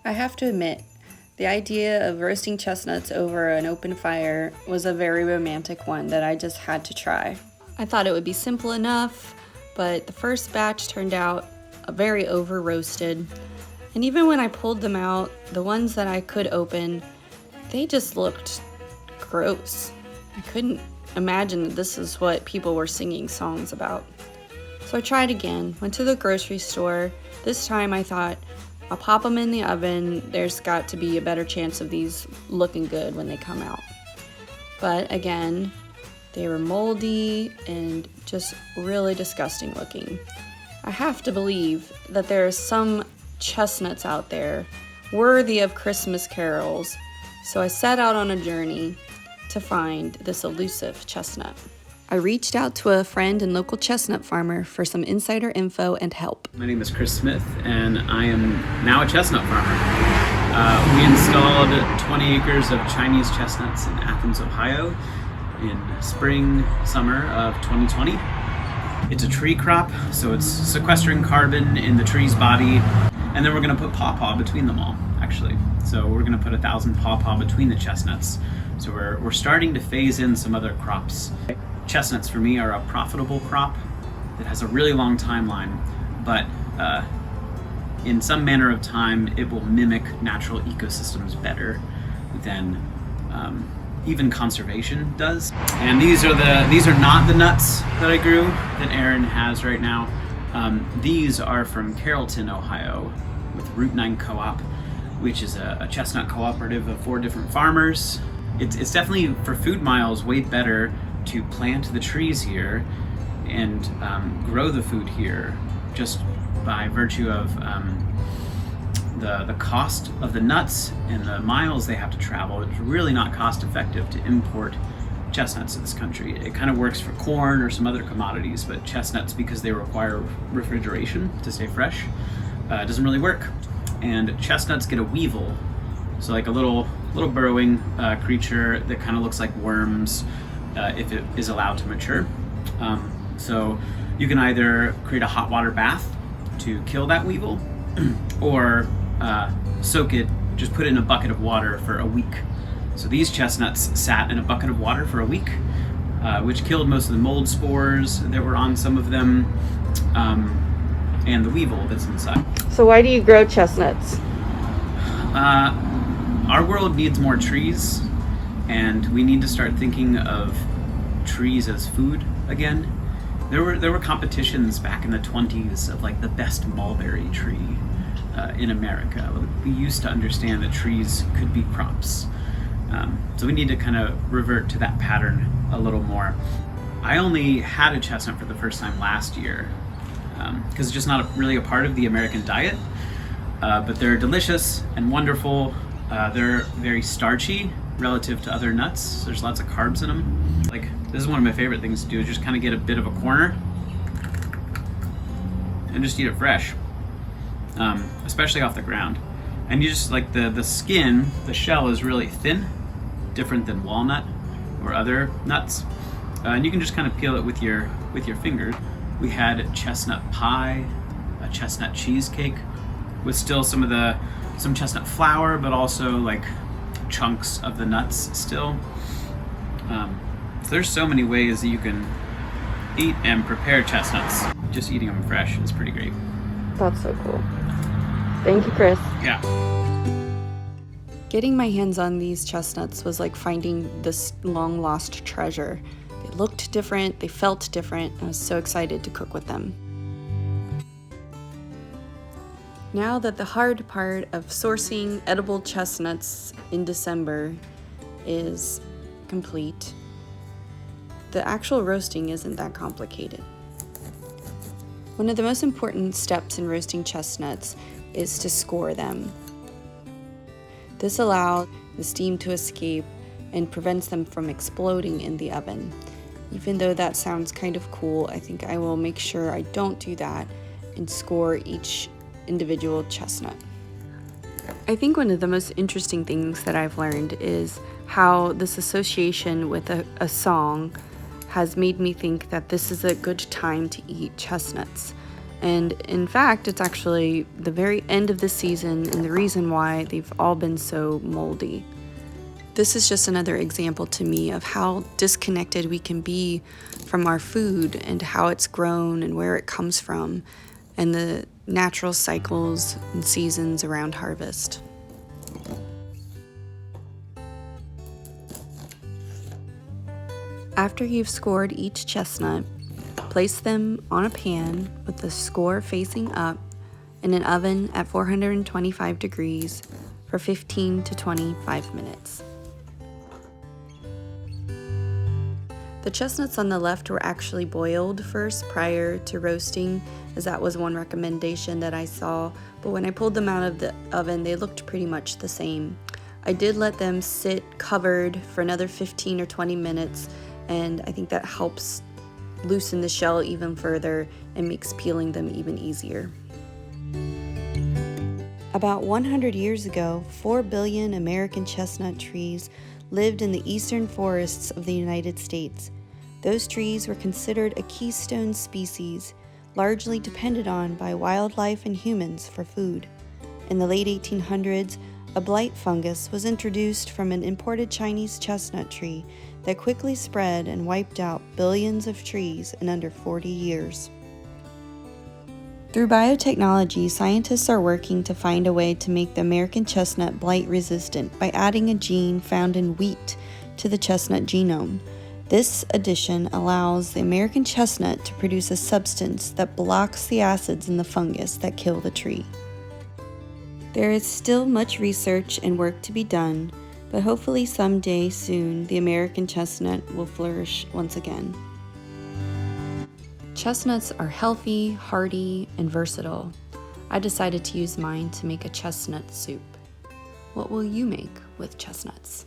I have to admit, the idea of roasting chestnuts over an open fire was a very romantic one that I just had to try. I thought it would be simple enough, but the first batch turned out very over roasted. And even when I pulled them out, the ones that I could open, they just looked gross. I couldn't imagine that this is what people were singing songs about. So I tried again, went to the grocery store. This time I thought, I'll pop them in the oven. There's got to be a better chance of these looking good when they come out. But again, they were moldy and just really disgusting looking. I have to believe that there are some chestnuts out there worthy of Christmas carols, so I set out on a journey to find this elusive chestnut. I reached out to a friend and local chestnut farmer for some insider info and help. My name is Chris Smyth, and I am now a chestnut farmer. We installed 20 acres of Chinese chestnuts in Athens, Ohio in spring, summer of 2020. It's a tree crop, so it's sequestering carbon in the tree's body, and then we're going to put pawpaw between them all, actually. So we're going to put 1,000 pawpaw between the chestnuts. So we're starting to phase in some other crops. Chestnuts for me are a profitable crop that has a really long timeline, but in some manner of time it will mimic natural ecosystems better than even conservation does. And these are not the nuts that I grew that Arynn has right now. These are from Carrollton, Ohio, with Route 9 Co-op, which is a chestnut cooperative of 4 different farmers. It's definitely, for food miles, way better to plant the trees here and grow the food here, just by virtue of the cost of the nuts and the miles they have to travel. It's really not cost effective to import chestnuts to this country. It kind of works for corn or some other commodities, but chestnuts, because they require refrigeration to stay fresh, doesn't really work. And chestnuts get a weevil, so like a little burrowing creature that kind of looks like worms if it is allowed to mature. So you can either create a hot water bath to kill that weevil, or soak it, just put it in a bucket of water for a week. So these chestnuts sat in a bucket of water for a week, which killed most of the mold spores that were on some of them, and the weevil that's inside. So why do you grow chestnuts? Our world needs more trees, and we need to start thinking of trees as food again. There were competitions back in the 20s of like the best mulberry tree in America. We used to understand that trees could be crops. So we need to kind of revert to that pattern a little more. I only had a chestnut for the first time last year because it's just not really a part of the American diet. But they're delicious and wonderful. They're very starchy relative to other nuts. There's lots of carbs in them. Like, this is one of my favorite things to do, is just kind of get a bit of a corner and just eat it fresh, especially off the ground. And you just, like, the skin, the shell is really thin, different than walnut or other nuts. And you can just kind of peel it with your finger. We had chestnut pie, a chestnut cheesecake with still some chestnut flour, but also like chunks of the nuts still. So there's so many ways that you can eat and prepare chestnuts. Just eating them fresh is pretty great. That's so cool. Thank you, Chris. Yeah. Getting my hands on these chestnuts was like finding this long lost treasure. They looked different, they felt different, and I was so excited to cook with them. Now that the hard part of sourcing edible chestnuts in December is complete, the actual roasting isn't that complicated. One of the most important steps in roasting chestnuts is to score them. This allows the steam to escape and prevents them from exploding in the oven. Even though that sounds kind of cool, I think I will make sure I don't do that and score each individual chestnut. I think one of the most interesting things that I've learned is how this association with a song has made me think that this is a good time to eat chestnuts. And in fact, it's actually the very end of the season and the reason why they've all been so moldy. This is just another example to me of how disconnected we can be from our food and how it's grown and where it comes from and the natural cycles and seasons around harvest. After you've scored each chestnut, place them on a pan with the score facing up in an oven at 425 degrees for 15 to 25 minutes. The chestnuts on the left were actually boiled first prior to roasting, as that was one recommendation that I saw, but when I pulled them out of the oven, they looked pretty much the same. I did let them sit covered for another 15 or 20 minutes, and I think that helps loosen the shell even further and makes peeling them even easier. About 100 years ago, 4 billion American chestnut trees lived in the eastern forests of the United States. Those trees were considered a keystone species, largely depended on by wildlife and humans for food. In the late 1800s, a blight fungus was introduced from an imported Chinese chestnut tree that quickly spread and wiped out billions of trees in under 40 years. Through biotechnology, scientists are working to find a way to make the American chestnut blight resistant by adding a gene found in wheat to the chestnut genome. This addition allows the American chestnut to produce a substance that blocks the acids in the fungus that kill the tree. There is still much research and work to be done, but hopefully someday soon the American chestnut will flourish once again. Chestnuts are healthy, hearty, and versatile. I decided to use mine to make a chestnut soup. What will you make with chestnuts?